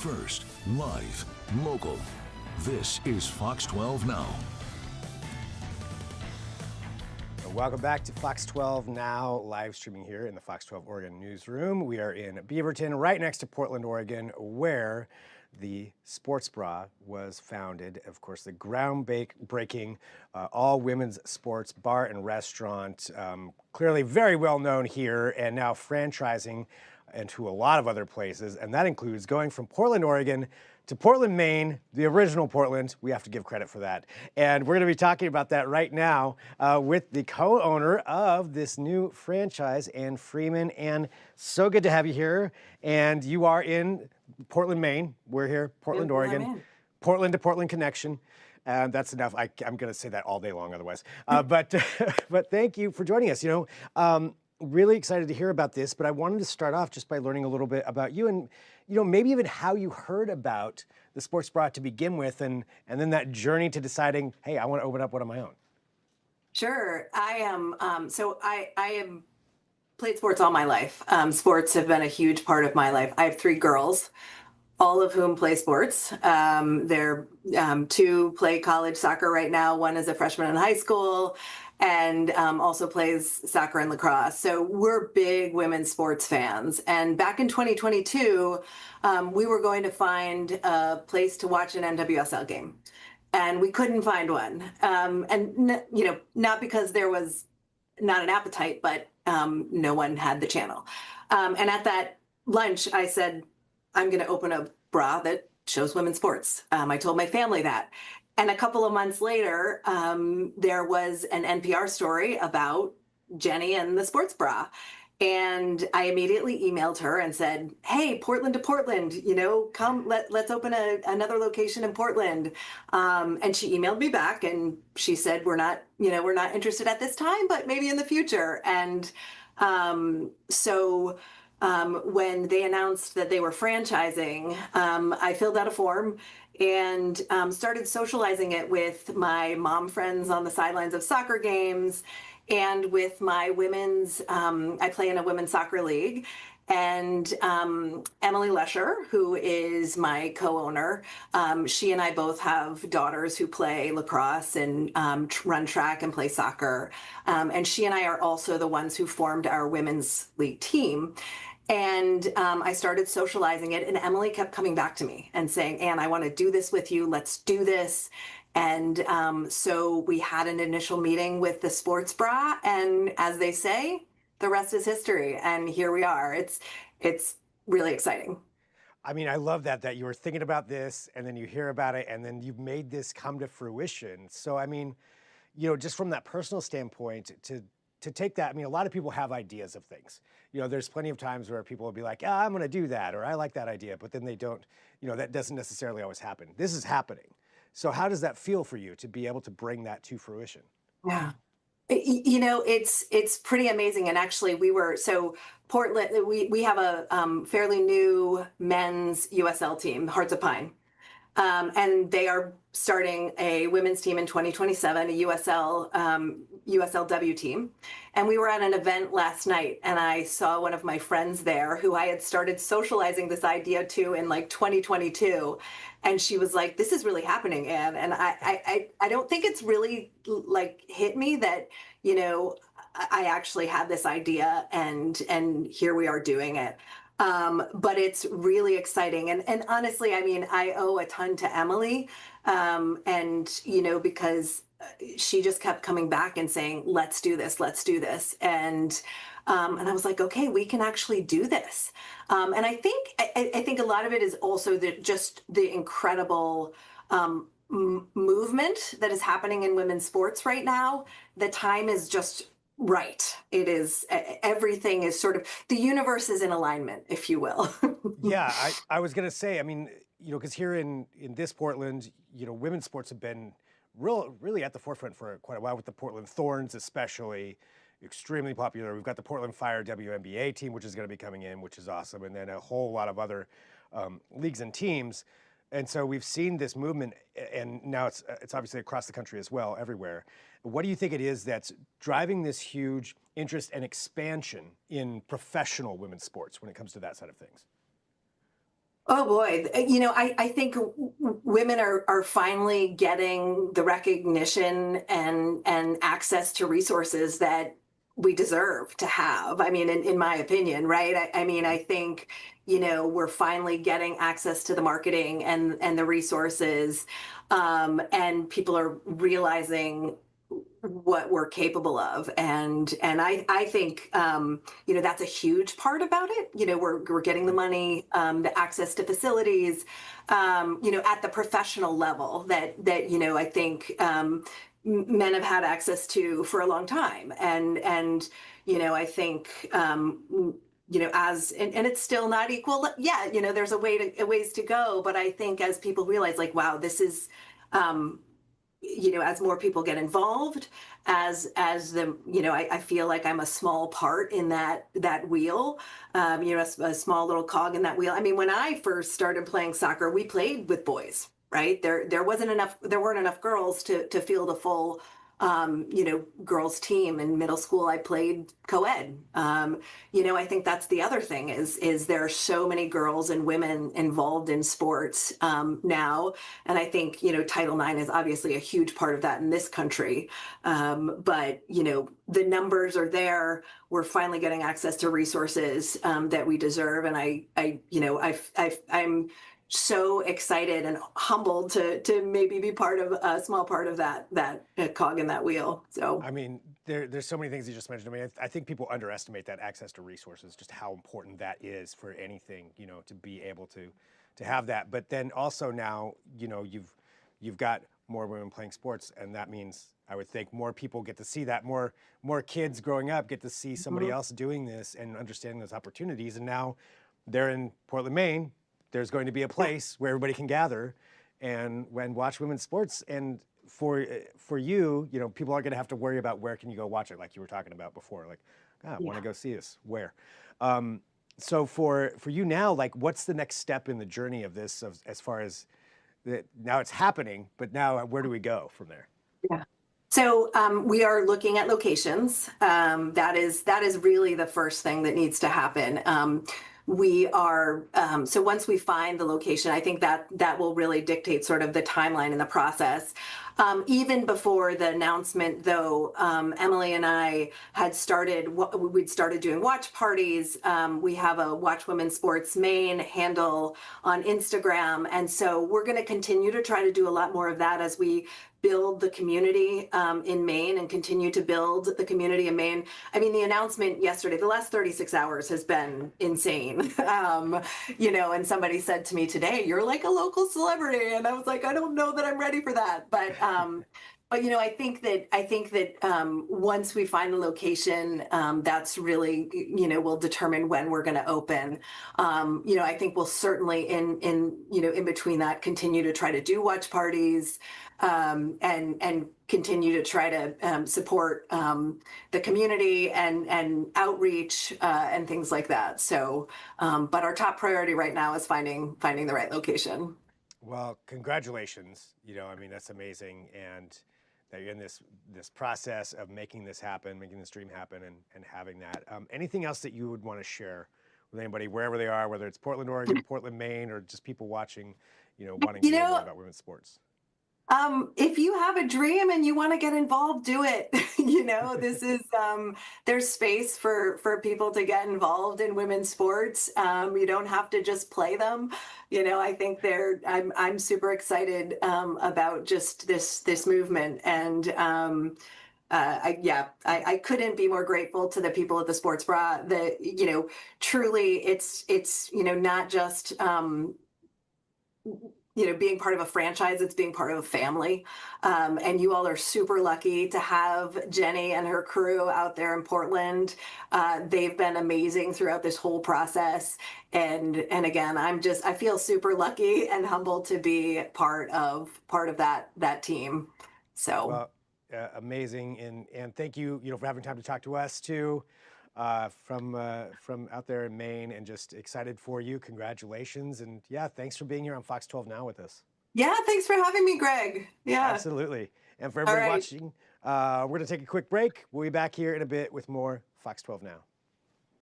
First, live, local. This is Fox 12 Now. Welcome back to Fox 12 Now, live streaming here in the Fox 12 Oregon newsroom. We are in Beaverton, right next to Portland, Oregon, where the Sports Bra was founded. Of course, the groundbreaking all-women's sports bar and restaurant, clearly very well known here, and now franchising into a lot of other places. And that includes going from Portland, Oregon to Portland, Maine, the original Portland. We have to give credit for that. And we're going to be talking about that right now with the co-owner of this new franchise, Ann Freeman. And so good to have you here. And you are in Portland, Maine. We're here, Portland, Oregon. Portland to Portland connection. That's enough. I'm going to say that all day long otherwise. But thank you for joining us. Really excited to hear about this, but I wanted to start off just by learning a little bit about you and, maybe even how you heard about the Sports Bra to begin with, and then that journey to deciding, hey, I want to open up one of my own. Sure. I am. I am played sports all my life. Sports have been a huge part of my life. I have three girls, all of whom play sports. They're two play college soccer right now. One is a freshman in high school and also plays soccer and lacrosse. So we're big women's sports fans. And back in 2022, we were going to find a place to watch an NWSL game. And we couldn't find one. Not because there was not an appetite, but no one had the channel. And at that lunch, I said, I'm going to open a bra that shows women's sports. I told my family that. And a couple of months later, there was an NPR story about Jenny and the Sports Bra. And I immediately emailed her and said, hey, Portland to Portland, come, let's open another location in Portland. And she emailed me back and she said, we're not interested at this time, but maybe in the future. And when they announced that they were franchising, I filled out a form and started socializing it with my mom friends on the sidelines of soccer games and with my women's, I play in a women's soccer league, and Emily Lesher, who is my co-owner, she and I both have daughters who play lacrosse and run track and play soccer. And she and I are also the ones who formed our women's league team. And I started socializing it, and Emily kept coming back to me and saying, Ann, I want to do this with you. Let's do this. And so we had an initial meeting with the Sports Bra, and as they say, the rest is history. And here we are. It's really exciting. I mean, I love that you were thinking about this, and then you hear about it, and then you've made this come to fruition. So, I mean, just from that personal standpoint, to take that, I mean, a lot of people have ideas of things. There's plenty of times where people will be like, I'm going to do that, or I like that idea, but then they don't, that doesn't necessarily always happen. This is happening. So how does that feel for you to be able to bring that to fruition? Yeah. It's pretty amazing. And actually Portland, we have a fairly new men's USL team, Hearts of Pine. And they are starting a women's team in 2027, a USLW team. And we were at an event last night, and I saw one of my friends there who I had started socializing this idea to in like 2022. And she was like, this is really happening, Ann. And I don't think it's really like hit me that, I actually had this idea and here we are doing it. But it's really exciting. And honestly, I mean, I owe a ton to Emily, because she just kept coming back and saying, let's do this. And I was like, okay, we can actually do this. And I think a lot of it is also the incredible movement that is happening in women's sports right now. The time is just right. It is, everything is sort of, the universe is in alignment, if you will. Yeah, I was going to say, I mean, because here in this Portland, women's sports have been really at the forefront for quite a while, with the Portland Thorns especially, extremely popular. We've got the Portland Fire WNBA team, which is going to be coming in, which is awesome, and then a whole lot of other leagues and teams. And so we've seen this movement, and now it's obviously across the country as well, everywhere. What do you think it is that's driving this huge interest and expansion in professional women's sports when it comes to that side of things? Oh boy, I think women are finally getting the recognition and access to resources that we deserve to have. I mean, in my opinion, right? I mean, I think, we're finally getting access to the marketing and the resources, and people are realizing what we're capable of, and I think, that's a huge part about it. We're getting the money, the access to facilities, at the professional level that I think, men have had access to for a long time, and I think, as and it's still not equal yet. There's a ways to go, but I think as people realize, like, wow, this is, as more people get involved, as the, I feel like I'm a small part in that wheel, a small little cog in that wheel. I mean, when I first started playing soccer, we played with boys, right? There weren't enough girls to field a full, girls team. In middle school, I played co-ed. I think that's the other thing is there are so many girls and women involved in sports, now, and I think Title IX is obviously a huge part of that in this country. But the numbers are there. We're finally getting access to resources, that we deserve, and I'm so excited and humbled to maybe be part of a small part of that cog in that wheel. So I mean, there's so many things you just mentioned. I mean, I think people underestimate that access to resources, just how important that is for anything, to be able to have that. But then also now, you've got more women playing sports, and that means I would think more people get to see that. More kids growing up get to see somebody else doing this and understanding those opportunities. And now they're in Portland, Maine. There's going to be a place where everybody can gather and watch women's sports. And for you, people aren't going to have to worry about where can you go watch it, like you were talking about before. Like, I want to go see this. Where? So for you now, like, what's the next step in the journey of this, as far as now it's happening, but now where do we go from there? yeah. So, we are looking at locations. That is really the first thing that needs to happen. We are, so once we find the location, I think that will really dictate sort of the timeline and the process. Even before the announcement, though, Emily and I we'd started doing watch parties. We have a Watch Women's Sports Maine handle on Instagram. And so we're going to continue to try to do a lot more of that as we build the community, in Maine, and continue to build the community in Maine. I mean, the announcement yesterday, the last 36 hours has been insane. And somebody said to me today, "You're like a local celebrity," and I was like, I don't know that I'm ready for that, but. I think that once we find the location, that's really will determine when we're going to open. I think we'll certainly in between that continue to try to do watch parties, and continue to try to support the community and outreach, and things like that. So, but our top priority right now is finding the right location. Well, congratulations. I mean, that's amazing. And that you're in this process of making this happen, making this dream happen, and having that. Anything else that you would want to share with anybody, wherever they are, whether it's Portland, Oregon, Portland, Maine, or just people watching, wanting to know more about women's sports? If you have a dream and you want to get involved, do it. This is, there's space for people to get involved in women's sports. You don't have to just play them. I think I'm super excited, about just this movement. And I couldn't be more grateful to the people at the Sports Bra. That truly, it's not just, being part of a franchise, it's being part of a family. And you all are super lucky to have Jenny and her crew out there in Portland. They've been amazing throughout this whole process. And again, I feel super lucky and humbled to be part of that team. So. Well, amazing. And thank you, for having time to talk to us too. From out there in Maine, and just excited for you. Congratulations. And yeah, thanks for being here on Fox 12 Now with us. Yeah, thanks for having me, Greg. Yeah. Absolutely. And for everybody watching, we're going to take a quick break. We'll be back here in a bit with more Fox 12 Now.